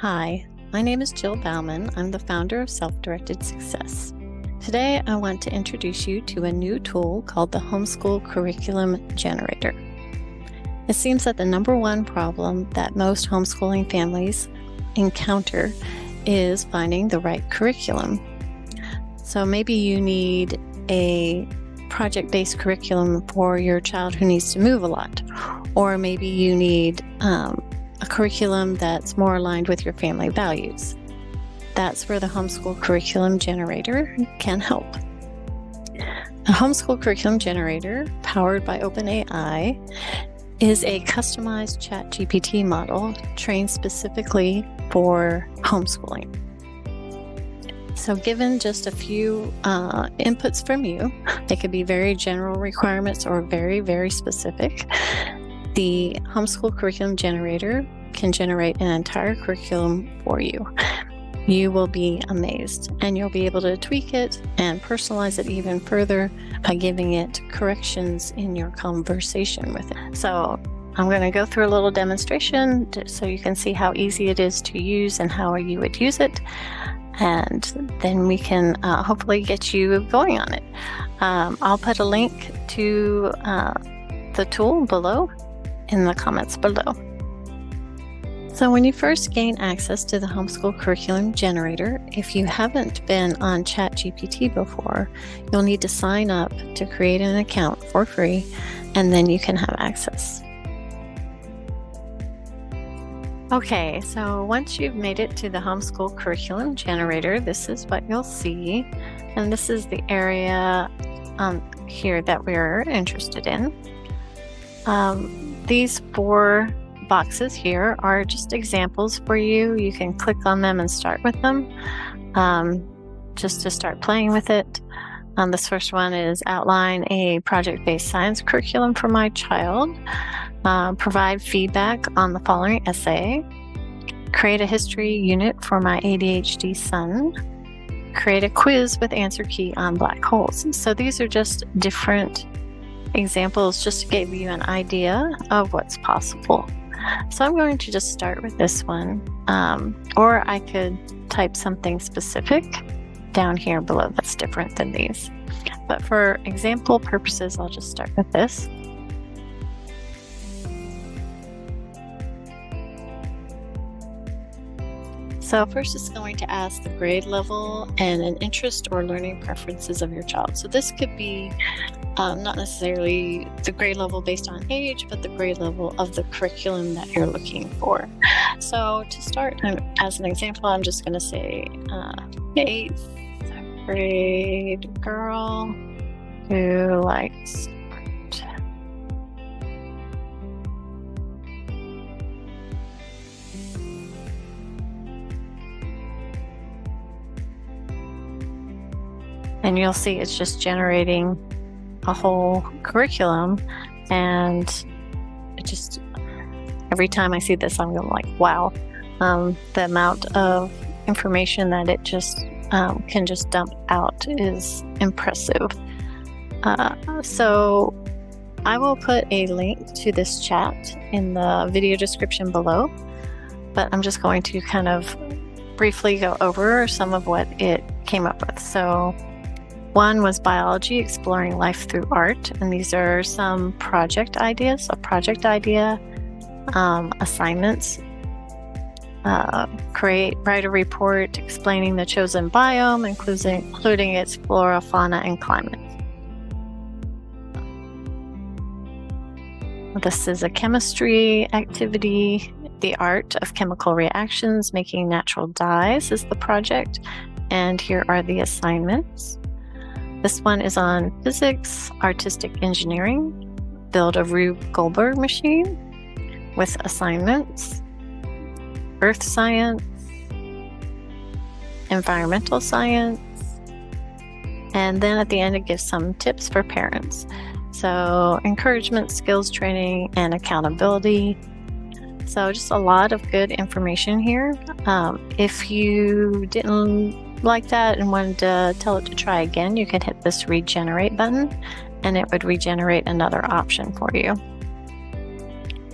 Hi, my name is Jill Bauman. I'm the founder of Self-Directed Success. Today, I want to introduce you to a new tool called the Homeschool Curriculum Generator. It seems that the number one problem that most homeschooling families encounter is finding the right curriculum. So maybe you need a project-based curriculum for your child who needs to move a lot, or maybe you need a curriculum that's more aligned with your family values. That's where the Homeschool Curriculum Generator can help. A Homeschool Curriculum Generator, powered by OpenAI, is a customized ChatGPT model trained specifically for homeschooling. So given just a few inputs from you, they could be very general requirements or very, very specific. The Homeschool Curriculum Generator can generate an entire curriculum for you. You will be amazed, and you'll be able to tweak it and personalize it even further by giving it corrections in your conversation with it. So I'm going to go through a little demonstration so you can see how easy it is to use and how you would use it. And then we can hopefully get you going on it. I'll put a link to the tool below in the comments below. So when you first gain access to the Homeschool Curriculum Generator, if you haven't been on ChatGPT before, you'll need to sign up to create an account for free, and then you can have access. Okay, so once you've made it to the Homeschool Curriculum Generator, this is what you'll see. And this is the area here that we're interested in. These 4 boxes here are just examples for you. You can click on them and start with them just to start playing with it. This first one is outline a project-based science curriculum for my child. Provide feedback on the following essay. Create a history unit for my ADHD son. Create a quiz with answer key on black holes. So these are just different examples just to give you an idea of what's possible. So I'm going to just start with this one, or I could type something specific down here below that's different than these. But for example purposes, I'll just start with this. So first it's going to ask the grade level and an interest or learning preferences of your child. So this could be not necessarily the grade level based on age, but the grade level of the curriculum that you're looking for. So to start, as an example, I'm just going to say 8th grade girl who likes art. And you'll see it's just generating a whole curriculum, and it just, every time I see this, I'm going like, wow, the amount of information that it just can just dump out is impressive. So I will put a link to this chat in the video description below, but I'm just going to kind of briefly go over some of what it came up with. So one was biology, exploring life through art, and these are some project ideas. A project idea, assignments, write a report explaining the chosen biome, including its flora, fauna, and climate. This is a chemistry activity. The art of chemical reactions, making natural dyes is the project, and here are the assignments. This one is on physics, artistic engineering, build a Rube Goldberg machine with assignments, earth science, environmental science, and then at the end it gives some tips for parents. So encouragement, skills training, and accountability. So just a lot of good information here. If you didn't like that and wanted to tell it to try again, you can hit this regenerate button and it would regenerate another option for you.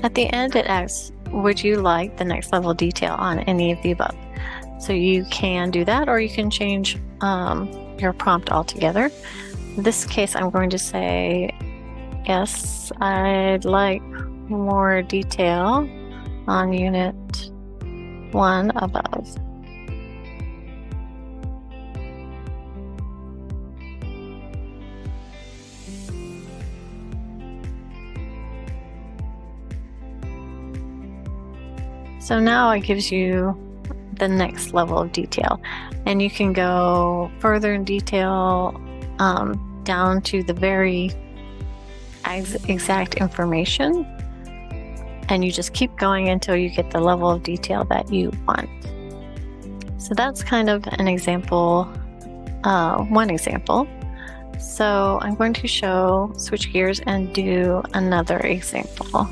At the end, it asks would you like the next level of detail on any of the above? So you can do that, or you can change your prompt altogether. In this case, I'm going to say, yes, I'd like more detail on Unit 1 above. So now it gives you the next level of detail, and you can go further in detail down to the very exact information, and you just keep going until you get the level of detail that you want. So that's kind of an example, one example. So I'm going to switch gears and do another example.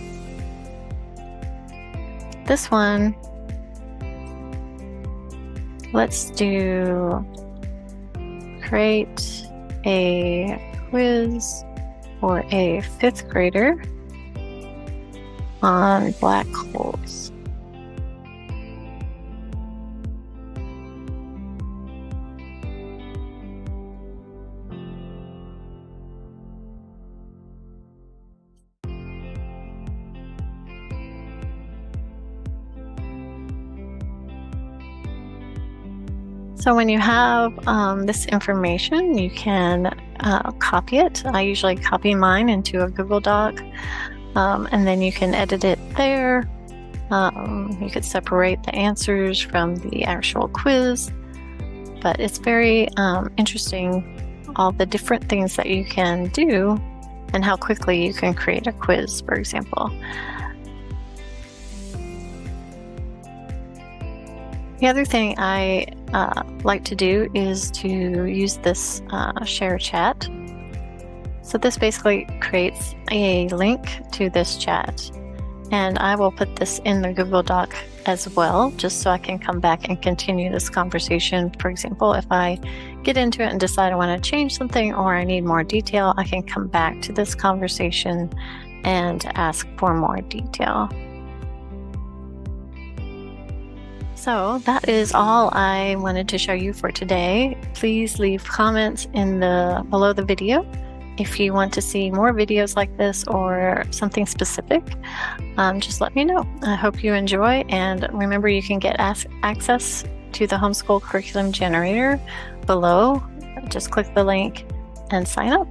This one, let's do create a quiz for a 5th grader on black holes. So when you have this information, you can copy it. I usually copy mine into a Google Doc, and then you can edit it there. You could separate the answers from the actual quiz, but it's very interesting, all the different things that you can do and how quickly you can create a quiz, for example. The other thing I like to do is to use this share chat. So this basically creates a link to this chat, and I will put this in the Google Doc as well, just so I can come back and continue this conversation. For example, if I get into it and decide I want to change something or I need more detail, I can come back to this conversation and ask for more detail. So that is all I wanted to show you for today. Please leave comments below the video if you want to see more videos like this or something specific. Just let me know. I hope you enjoy, and remember, you can get access to the Homeschool Curriculum Generator below. Just click the link and sign up.